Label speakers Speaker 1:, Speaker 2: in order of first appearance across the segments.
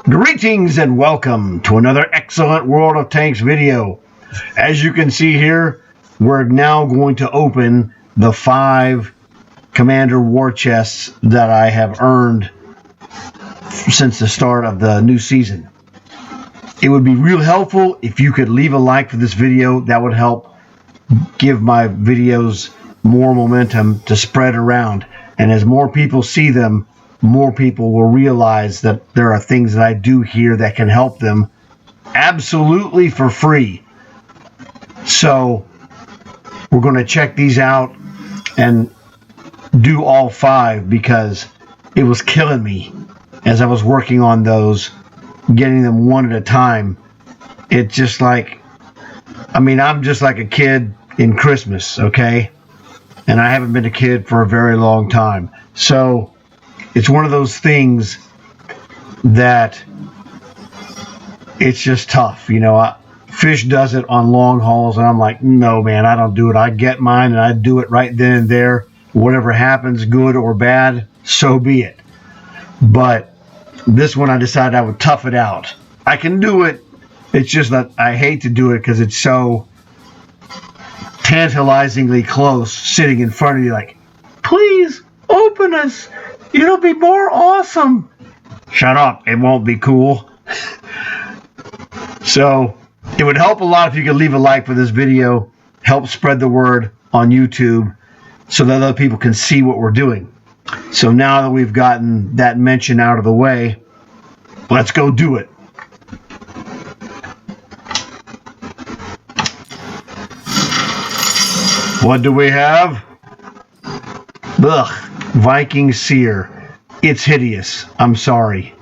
Speaker 1: Greetings and welcome to another excellent World of Tanks video. As you can see here, we're now going to open the 5 Commander war chests that I have earned since the start of the new season. It would be real helpful if you could leave a like for this video. That would help give my videos more momentum to spread around. And as more people see them, more people will realize that there are things that I do here that can help them absolutely for free. So we're going to check these out and do all 5 because it was killing me as I was working on those, getting them one at a time. It's just like, I'm just like a kid in Christmas, okay? And I haven't been a kid for a very long time. So it's one of those things that it's just tough. Fish does it on long hauls, and I'm like, no, man, I don't do it. I get mine, and I do it right then and there. Whatever happens, good or bad, so be it. But this one, I decided I would tough it out. I can do it. It's just that I hate to do it because it's so tantalizingly close, sitting in front of you like, please, open us. It'll be more awesome. Shut up. It won't be cool. So it would help a lot if you could leave a like for this video. Help spread the word on YouTube so that other people can see what we're doing. So now that we've gotten that mention out of the way, let's go do it. What do we have? Ugh. Viking Seer. It's hideous. I'm sorry.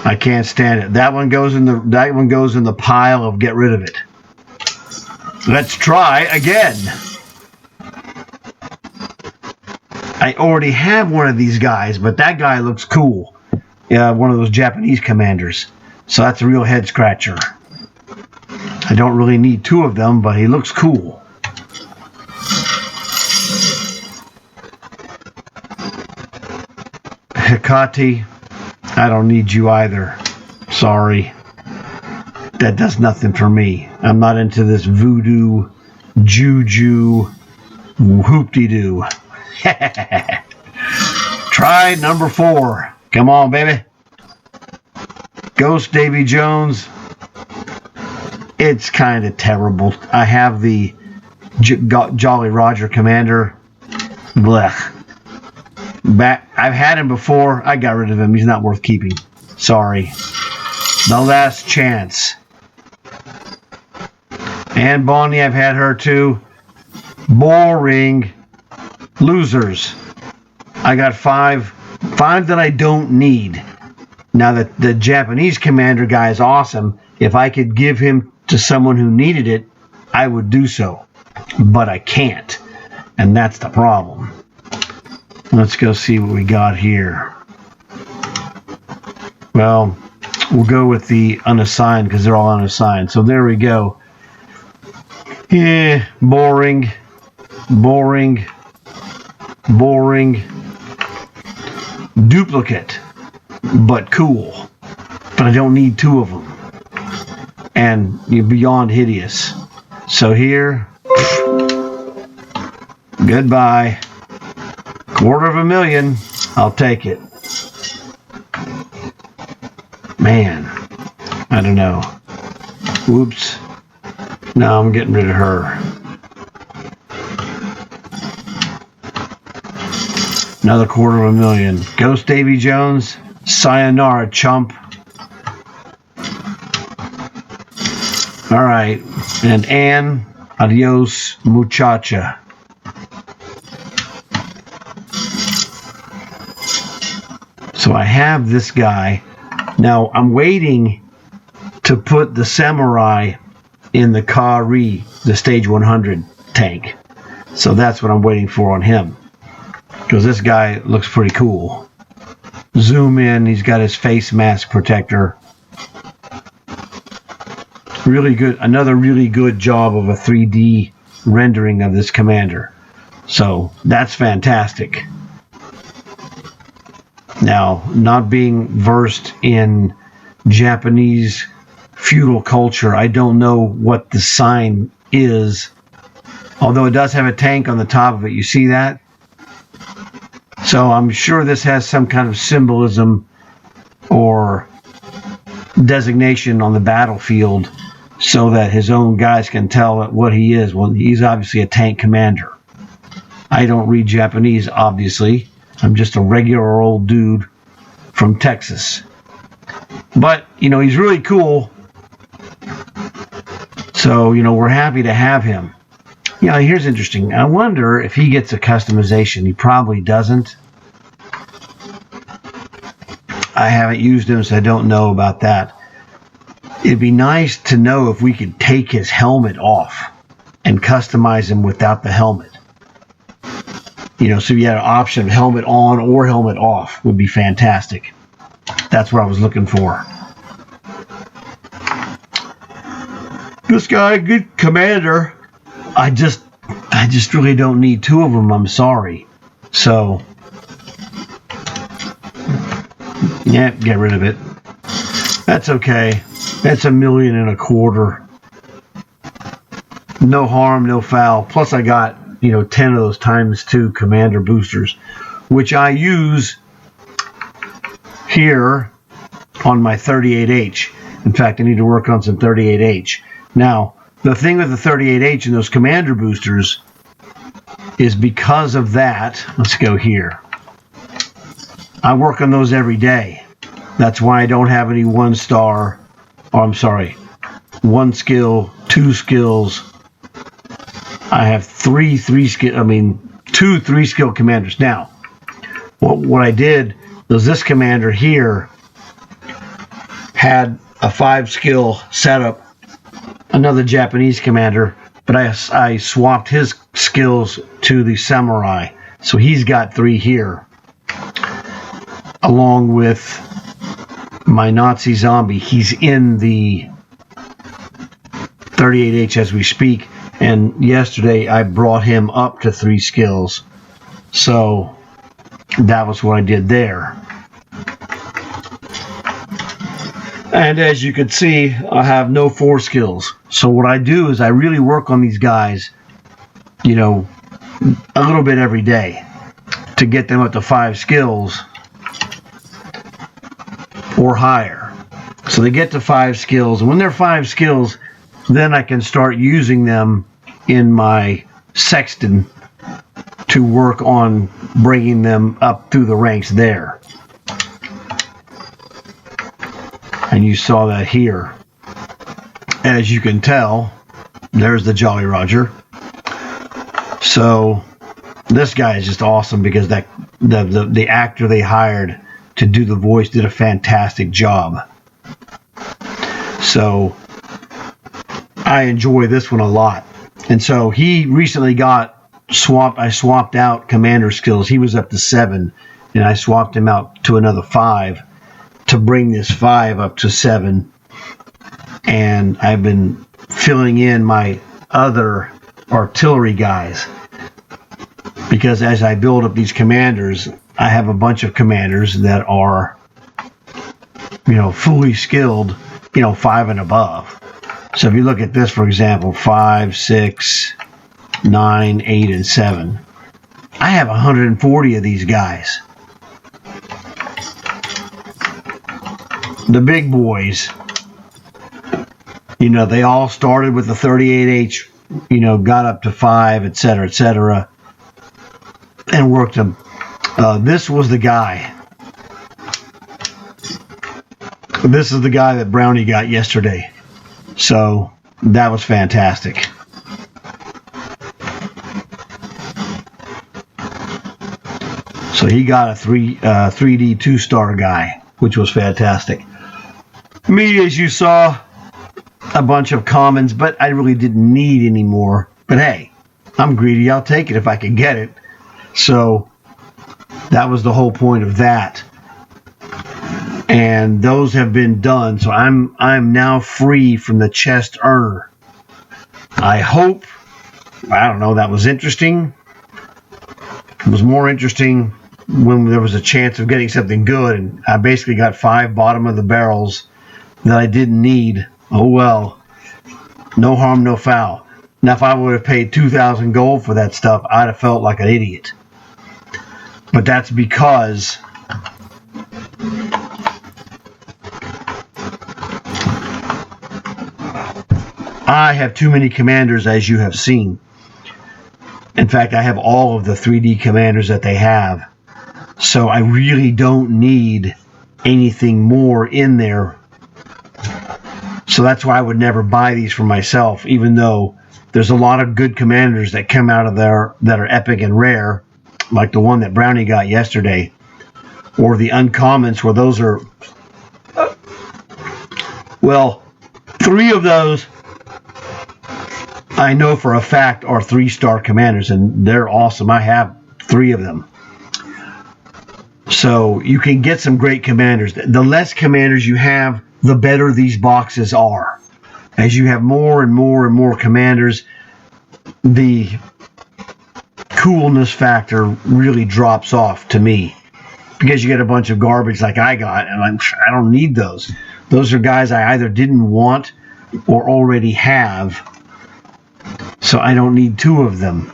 Speaker 1: I can't stand it. That one goes in the pile of get rid of it. Let's try again. I already have one of these guys, but that guy looks cool. Yeah, one of those Japanese commanders. So that's a real head scratcher. I don't really need 2 of them, but he looks cool. Hecate, I don't need you either. Sorry. That does nothing for me. I'm not into this voodoo, juju, whoop-de-doo. Try number 4. Come on, baby. Ghost Davy Jones. It's kind of terrible. I have the Jolly Roger Commander. Blech. I've had him before. I got rid of him. He's not worth keeping. Sorry. The last chance. And Bonnie, I've had her too. Boring. Losers. I got 5 that I don't need. Now that the Japanese commander guy is awesome. If I could give him to someone who needed it, I would do so. But I can't. And that's the problem. Let's go see what we got here. Well, we'll go with the unassigned because they're all unassigned. So there we go. Boring. Boring. Boring. Duplicate. But cool. But I don't need 2 of them. And you're beyond hideous. So here. Goodbye. $250,000. I'll take it. Man, I don't know. Whoops. No, I'm getting rid of her. Another $250,000. Ghost Davy Jones. Sayonara, chump. All right. And Anne. Adios, muchacha. So I have this guy. Now I'm waiting to put the Samurai in the Kari, the stage 100 tank. So that's what I'm waiting for on him. Because this guy looks pretty cool. Zoom in, he's got his face mask protector. Really good, another really good job of a 3D rendering of this commander. So that's fantastic. Now, not being versed in Japanese feudal culture, I don't know what the sign is, although it does have a tank on the top of it. You see that? So I'm sure this has some kind of symbolism or designation on the battlefield so that his own guys can tell what he is. Well, he's obviously a tank commander. I don't read Japanese, obviously. I'm just a regular old dude from Texas. But, he's really cool. So, we're happy to have him. Here's interesting. I wonder if he gets a customization. He probably doesn't. I haven't used him, so I don't know about that. It'd be nice to know if we could take his helmet off and customize him without the helmet. So you had an option of helmet on or helmet off would be fantastic. That's what I was looking for. This guy, good commander. I just really don't need two of them. I'm sorry. So, yeah, get rid of it. That's okay. That's $1.25 million. No harm, no foul. Plus, I got 10 of those ×2 commander boosters, which I use here on my 38H. In fact, I need to work on some 38H. Now, the thing with the 38H and those commander boosters is because of that. Let's go here. I work on those every day. That's why I don't have any 1-star, or I'm sorry, 1 skill, 2 skills. I have 2 3-skill commanders. Now, what I did was this commander here had a 5-skill setup, another Japanese commander, but I swapped his skills to the samurai. So he's got 3 here, along with my Nazi zombie. He's in the 38H as we speak. And yesterday I brought him up to 3 skills. So that was what I did there. And as you can see, I have no 4 skills. So what I do is I really work on these guys, a little bit every day to get them up to 5 skills or higher. So they get to 5 skills. And when they're 5 skills, then I can start using them in my sexton to work on bringing them up through the ranks there. And you saw that here. As you can tell, there's the Jolly Roger. So this guy is just awesome because the actor they hired to do the voice did a fantastic job. So I enjoy this one a lot. And so he recently got swapped. I swapped out commander skills. He was up to 7, and I swapped him out to another 5 to bring this 5 up to 7. And I've been filling in my other artillery guys because as I build up these commanders, I have a bunch of commanders that are, fully skilled, 5 and above. So if you look at this, for example, 5, 6, 9, 8, and 7. I have 140 of these guys. The big boys, they all started with the 38H, got up to 5, etc., and worked them. This was the guy. This is the guy that Brownie got yesterday. So that was fantastic. So he got a 3D 2-star guy, which was fantastic. Me, as you saw, a bunch of commons, but I really didn't need any more. But hey, I'm greedy. I'll take it if I can get it. So that was the whole point of that. And those have been done. So I'm now free from the chest earner. I hope, that was interesting. It was more interesting when there was a chance of getting something good, and I basically got 5 bottom of the barrels that I didn't need. Oh well, no harm, no foul. Now, if I would have paid 2,000 gold for that stuff, I'd have felt like an idiot. But that's because I have too many commanders, as you have seen. In fact, I have all of the 3D commanders that they have. So I really don't need anything more in there. So that's why I would never buy these for myself, even though there's a lot of good commanders that come out of there that are epic and rare, like the one that Brownie got yesterday, or the uncommons, where those are, well, 3 of those I know for a fact are 3-star commanders, and they're awesome. I have 3 of them. So you can get some great commanders. The less commanders you have, the better these boxes are. As you have more and more and more commanders, the coolness factor really drops off to me, because you get a bunch of garbage like I got, and I don't need those. Those are guys I either didn't want or already have, so I don't need 2 of them.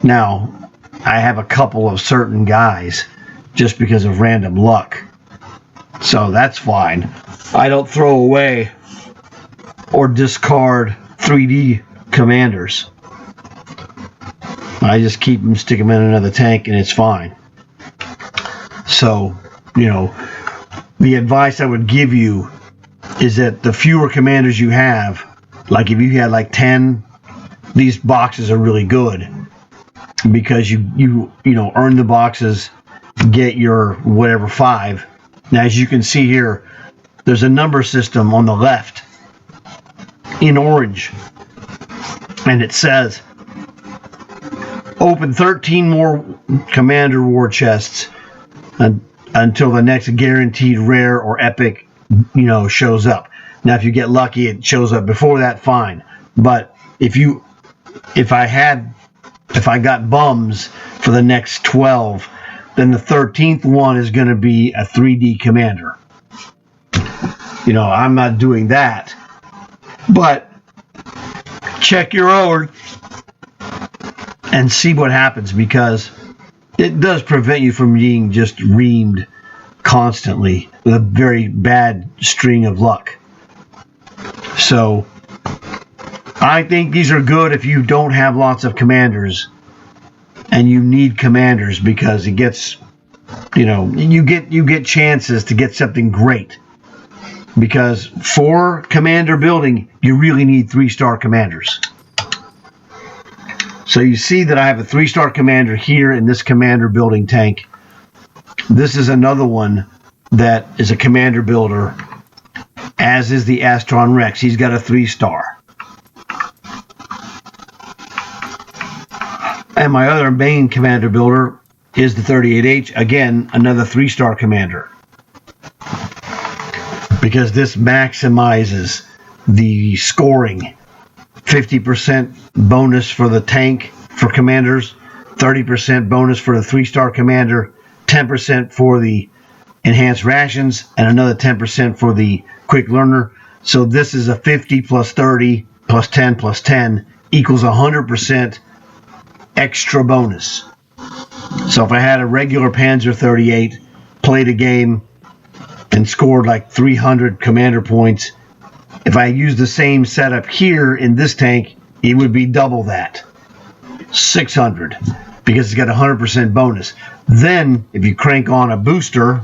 Speaker 1: Now, I have a couple of certain guys just because of random luck, so that's fine. I don't throw away or discard 3D commanders. I just keep them, stick them in another tank, and it's fine. So, the advice I would give you is that the fewer commanders you have, like if you had like 10, these boxes are really good, because you earn the boxes, get your whatever 5. Now, as you can see here, there's a number system on the left in orange, and it says open 13 more commander war chests until the next guaranteed rare or epic shows up. Now, if you get lucky, it shows up before that, fine. But if I got bums for the next 12, then the 13th one is going to be a 3D commander. I'm not doing that. But check your own and see what happens, because it does prevent you from being just reamed constantly with a very bad string of luck. So I think these are good if you don't have lots of commanders and you need commanders, because it gets, you get chances to get something great. Because for commander building, you really need 3-star commanders. So you see that I have a 3-star commander here in this commander building tank. This is another one that is a commander builder, as is the Astron Rex. He's got a 3-star. And my other main commander builder is the 38H, again, another 3-star commander, because this maximizes the scoring. 50% bonus for the tank for commanders, 30% bonus for the 3-star commander, 10% for the enhanced rations, and another 10% for the quick learner. So this is a 50 plus 30 plus 10 plus 10 equals 100% extra bonus. So if I had a regular Panzer 38, played a game, and scored like 300 commander points, if I used the same setup here in this tank, it would be double that, 600, because it's got 100% bonus. Then if you crank on a booster,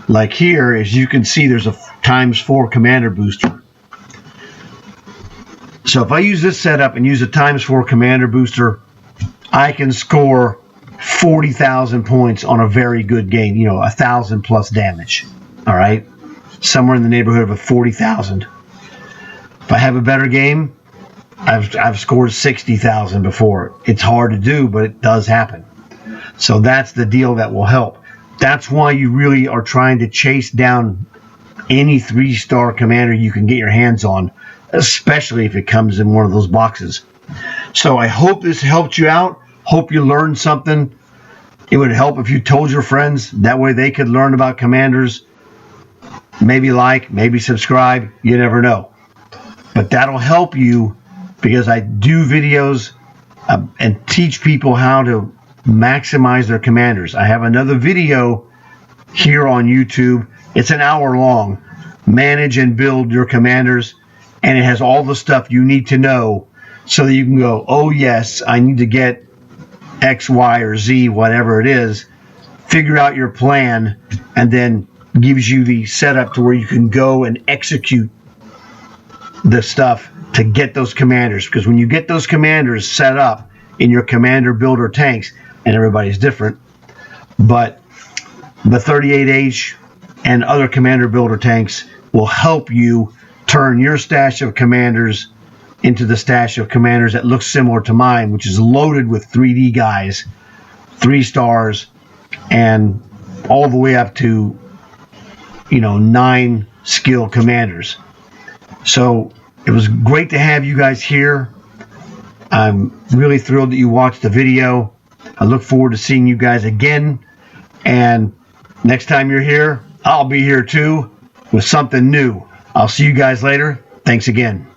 Speaker 1: like here, as you can see, there's a ×4 commander booster. So if I use this setup and use a ×4 commander booster, I can score 40,000 points on a very good game, 1,000 plus damage. All right, somewhere in the neighborhood of 40,000. If I have a better game, I've scored 60,000 before. It's hard to do, but it does happen. So that's the deal that will help. That's why you really are trying to chase down any 3-star commander you can get your hands on, especially if it comes in one of those boxes. So I hope this helped you out. Hope you learned something. It would help if you told your friends. That way they could learn about commanders. Maybe like, maybe subscribe. You never know. But that'll help you because I do videos and teach people how to maximize their commanders. I have another video here on YouTube. It's an hour long. Manage and build your commanders. And it has all the stuff you need to know so that you can go, oh yes, I need to get X, Y, or Z, whatever it is. Figure out your plan, and then gives you the setup to where you can go and execute the stuff to get those commanders. Because when you get those commanders set up in your commander builder tanks, and everybody's different, but the 38H and other commander builder tanks will help you turn your stash of commanders into the stash of commanders that looks similar to mine, which is loaded with 3D guys, 3 stars, and all the way up to 9 skill commanders. So it was great to have you guys here. I'm really thrilled that you watched the video. I look forward to seeing you guys again, and next time you're here, I'll be here too with something new. I'll see you guys later. Thanks again.